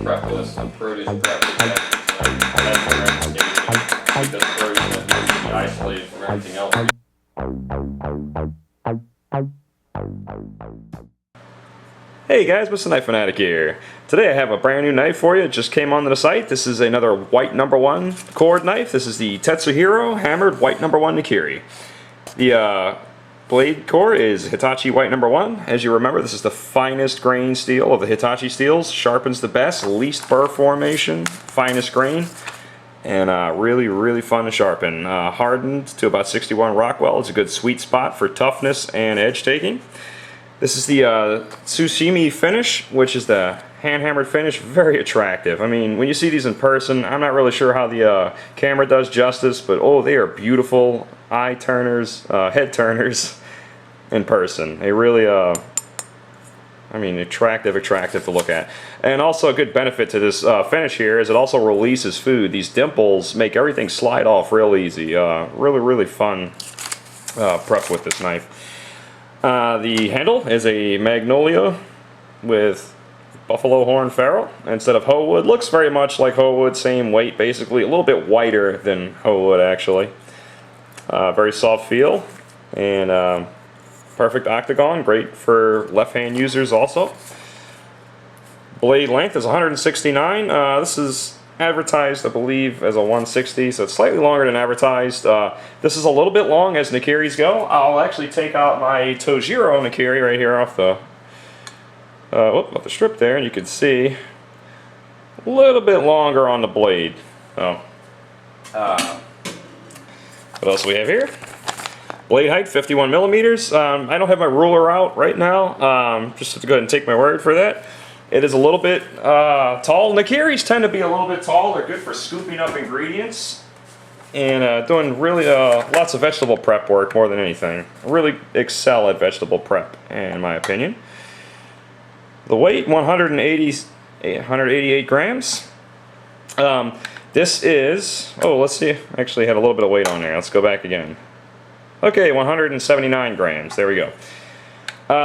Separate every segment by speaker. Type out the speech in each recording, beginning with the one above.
Speaker 1: prep list and produce prep because produce needs to be isolated from everything else.
Speaker 2: Hey guys, Mr. Knife Fanatic here. Today I have a brand new knife for you. It just came onto the site. This is another white #1 cord knife. This is the Tetsuhiro hammered white #1 Nakiri. The blade core is Hitachi white #1. As you remember, this is the finest grain steel of the Hitachi steels. Sharpens the best, least burr formation, finest grain, and really fun to sharpen. Hardened to about 61 Rockwell. It's a good sweet spot for toughness and edge taking. This is the Tsushimi finish, which is the hand-hammered finish. Very attractive. I mean, when you see these in person, I'm not really sure how the camera does justice, but oh, they are beautiful eye turners, head turners in person. They really, I mean, attractive to look at. And also a good benefit to this finish here is it also releases food. These dimples make everything slide off real easy. Really fun prep with this knife. The handle is a magnolia with buffalo horn ferrule instead of hoe wood. Looks very much like hoe wood, same weight basically, a little bit whiter than hoe wood actually. Very soft feel and perfect octagon, great for left hand users also. Blade length is 169. This is advertised, I believe, as a 160, so it's slightly longer than advertised. This is a little bit long as Nakiris go. I'll actually take out my Tetsuhiro Nakiri right here off the off the strip there, and you can see a little bit longer on the blade. So, what else do we have here? Blade height 51 millimeters. I don't have my ruler out right now. Just have to go ahead and take my word for that. It is a little bit tall. Nakiris tend to be a little bit tall. They're good for scooping up ingredients and doing really lots of vegetable prep work more than anything. Really excel at vegetable prep, in my opinion. The weight, 188 grams. This is, oh, let's see. Actually, had a little bit of weight on there. Let's go back again. Okay, 179 grams. There we go.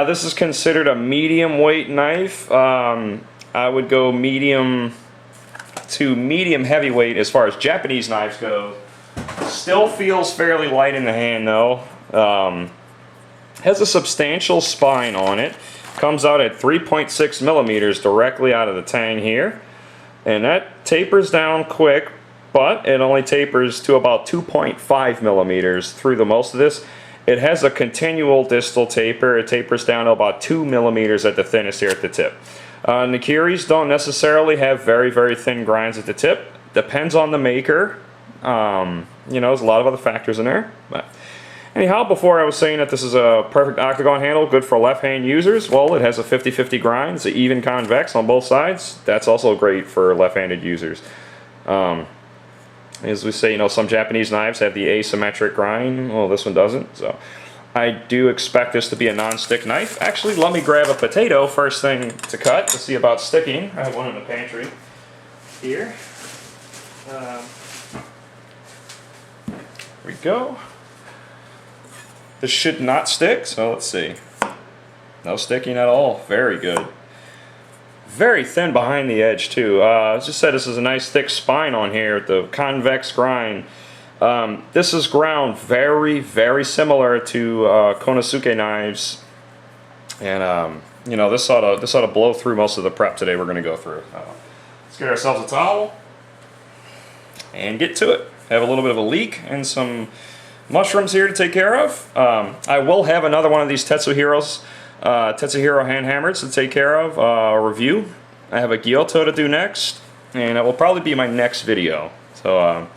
Speaker 2: This is considered a medium weight knife. I would go medium to medium heavyweight as far as Japanese knives go. Still feels fairly light in the hand though. Has a substantial spine on it. Comes out at 3.6 millimeters directly out of the tang here. And that tapers down quick, but it only tapers to about 2.5 millimeters through the most of this. It has a continual distal taper. It tapers down to about 2 millimeters at the thinnest here at the tip. Nakiris don't necessarily have very thin grinds at the tip. Depends on the maker. You know, there's a lot of other factors in there. But anyhow, before I was saying that this is a perfect octagon handle, good for left-hand users. Well, it has a 50-50 grind. It's an even convex on both sides. That's also great for left-handed users. As we say, you know, some Japanese knives have the asymmetric grind. Well, this one doesn't. So I do expect this to be a non-stick knife. Actually, let me grab a potato first thing to cut to see about sticking. I have one in the pantry here. Here we go. This should not stick, so let's see. No sticking at all. Very good. Very thin behind the edge too. As I said, this is a nice thick spine on here, the convex grind. This is ground very similar to Konosuke knives, and you know, this ought to blow through most of the prep today we're going to go through. Let's get ourselves a towel and get to it. Have a little bit of a leak and some mushrooms here to take care of. I will have another one of these Tetsuhiro hand hammers to take care of, review. I have a Gyoto to do next, and it will probably be my next video. So,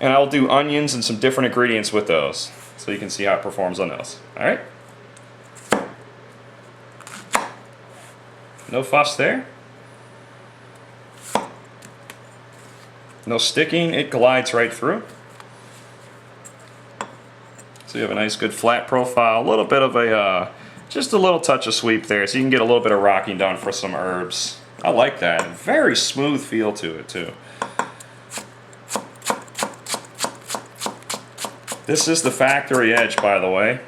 Speaker 2: and I'll do onions and some different ingredients with those, so you can see how it performs on those. All right. No fuss there. No sticking. It glides right through. So you have a nice, good flat profile. A little bit of a just a little touch of sweep there, so you can get a little bit of rocking done for some herbs. I like that. Very smooth feel to it too. This is the factory edge, by the way,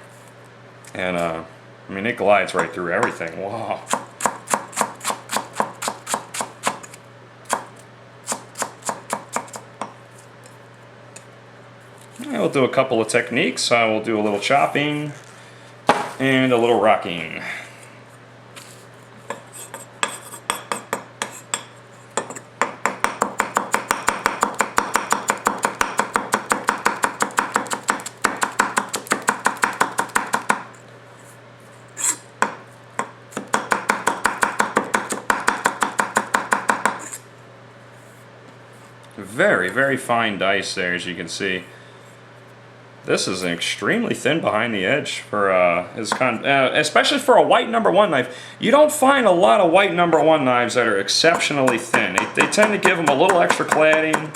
Speaker 2: and I mean, it glides right through everything. Wow. I will do a couple of techniques. I will do a little chopping and a little rocking. Very, very fine dice there, as you can see. This is extremely thin behind the edge for especially for a white #1 knife. You don't find a lot of white #1 knives that are exceptionally thin. They tend to give them a little extra cladding.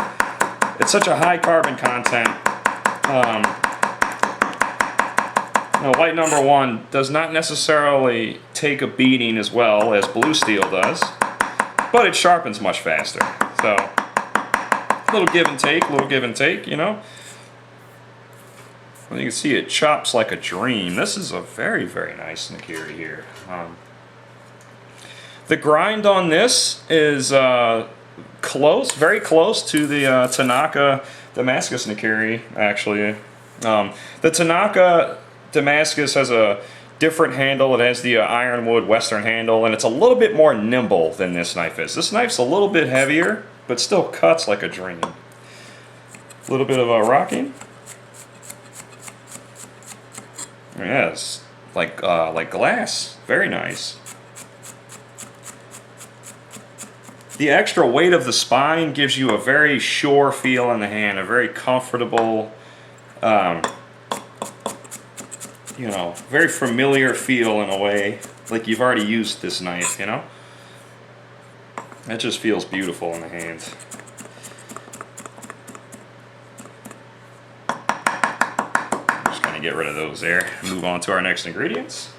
Speaker 2: It's such a high carbon content. White #1 does not necessarily take a beating as well as blue steel does, but it sharpens much faster. So, a little give and take, you know. Well, you can see it chops like a dream. This is a very, very nice Nakiri here. The grind on this is close, very close to the Tanaka Damascus Nakiri, actually. The Tanaka Damascus has a different handle. It has the ironwood western handle, and it's a little bit more nimble than this knife is. This knife's a little bit heavier, but still cuts like a dream. A little bit of rocking. Yes, like glass. Very nice. The extra weight of the spine gives you a very sure feel in the hand, a very comfortable, you know, very familiar feel in a way, like you've already used this knife, you know? That just feels beautiful in the hand. Get rid of those there. Move on to our next ingredients.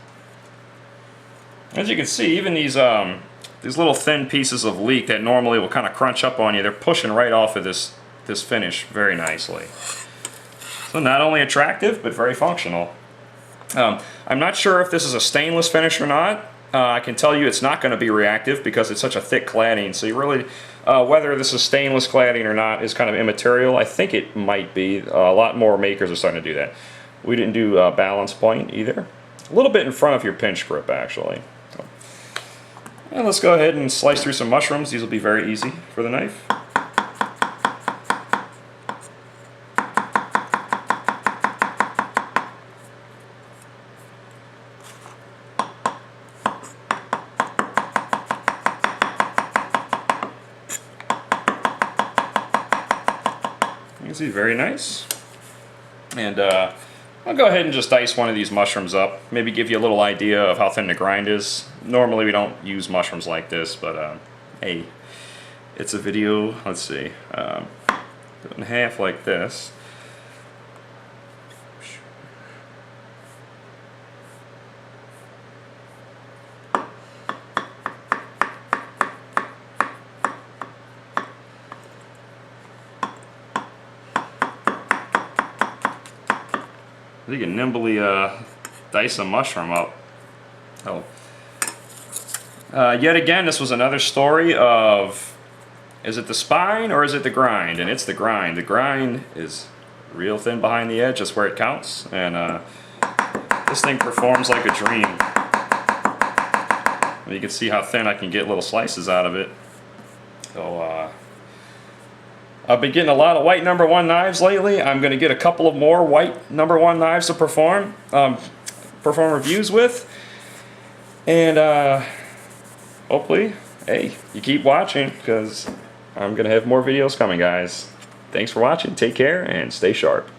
Speaker 2: As you can see, even these little thin pieces of leek that normally will kind of crunch up on you, they're pushing right off of this finish very nicely. So not only attractive, but very functional. I'm not sure if this is a stainless finish or not. I can tell you it's not going to be reactive because it's such a thick cladding. So you really, whether this is stainless cladding or not is kind of immaterial. I think it might be. A lot more makers are starting to do that. We didn't do balance point either. A little bit in front of your pinch grip, actually. So, and let's go ahead and slice through some mushrooms. These will be very easy for the knife. You can see, very nice. And I'll go ahead and just dice one of these mushrooms up, maybe give you a little idea of how thin the grind is. Normally we don't use mushrooms like this, but hey, it's a video. Let's see, do it in half like this. You can nimbly dice a mushroom up. Oh. Yet again, this was another story of, is it the spine or is it the grind? And it's the grind. The grind is real thin behind the edge. That's where it counts. And this thing performs like a dream. You can see how thin I can get little slices out of it. So, I've been getting a lot of white #1 knives lately. I'm going to get a couple of more white #1 knives to perform reviews with. And hopefully, hey, you keep watching because I'm going to have more videos coming, guys. Thanks for watching. Take care and stay sharp.